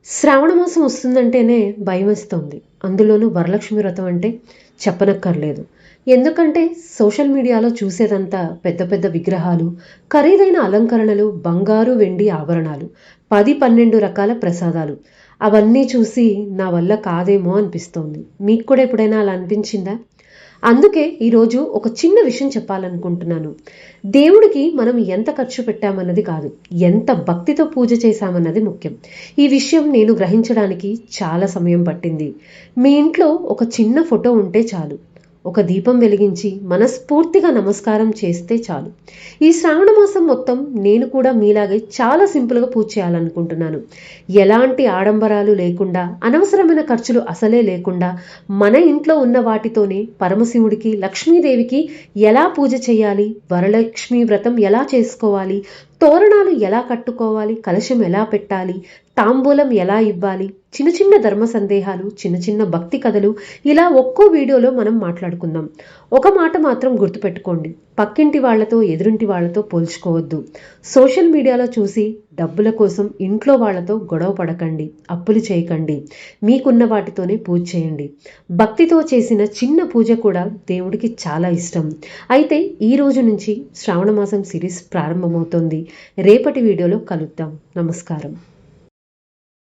శ్రావణ మాసం వస్తుందంటేనే భయమేస్తోంది. అందులోనూ వరలక్ష్మి వ్రతం అంటే చెప్పనక్కర్లేదు. ఎందుకంటే సోషల్ మీడియాలో చూసేదంతా పెద్ద పెద్ద విగ్రహాలు, ఖరీదైన అలంకరణలు, బంగారు, వెండి ఆభరణాలు, 10, 12 రకాల ప్రసాదాలు. అవన్నీ చూసి నా వల్ల కాదేమో అనిపిస్తోంది. మీకు కూడా ఎప్పుడైనా అలా అనిపించిందా? అందుకే ఈరోజు ఒక చిన్న విషయం చెప్పాలనుకుంటున్నాను. దేవుడికి మనం ఎంత ఖర్చు పెట్టామన్నది కాదు, ఎంత భక్తితో పూజ చేశామన్నది ముఖ్యం. ఈ విషయం నేను గ్రహించడానికి చాలా సమయం పట్టింది. మీ ఇంట్లో ఒక చిన్న ఫోటో ఉంటే చాలు. ఒక దీపం వెలిగించి మనస్ఫూర్తిగా నమస్కారం చేస్తే చాలు. ఈ శ్రావణ మాసం మొత్తం నేను కూడా మీలాగే చాలా సింపుల్గా పూజ చేయాలనుకుంటున్నాను. ఎలాంటి ఆడంబరాలు లేకుండా, అనవసరమైన ఖర్చులు అసలే లేకుండా, మన ఇంట్లో ఉన్న వాటితోనే పరమశివుడికి, లక్ష్మీదేవికి ఎలా పూజ చేయాలి, వరలక్ష్మి వ్రతం ఎలా చేసుకోవాలి, తోరణాలు ఎలా కట్టుకోవాలి, కలశం ఎలా పెట్టాలి, తాంబూలం ఎలా ఇవ్వాలి, చిన్న చిన్న ధర్మ సందేహాలు, చిన్న చిన్న భక్తి కథలు, ఇలా ఒక్కో వీడియోలో మనం మాట్లాడుకుందాం. ఒక మాట మాత్రం గుర్తుపెట్టుకోండి, పక్కింటి వాళ్లతో, ఎదురింటి వాళ్లతో పోల్చుకోవద్దు. సోషల్ మీడియాలో చూసి డబ్బుల కోసం ఇంట్లో వాళ్లతో గొడవ పడకండి, అప్పులు చేయకండి. మీకున్న వాటితోనే పూజ చేయండి. భక్తితో చేసిన చిన్న పూజ కూడా దేవుడికి చాలా ఇష్టం. అయితే ఈ రోజు నుంచి శ్రావణ మాసం సిరీస్ ప్రారంభమవుతోంది. రేపటి వీడియోలో కలుద్దాం. నమస్కారం.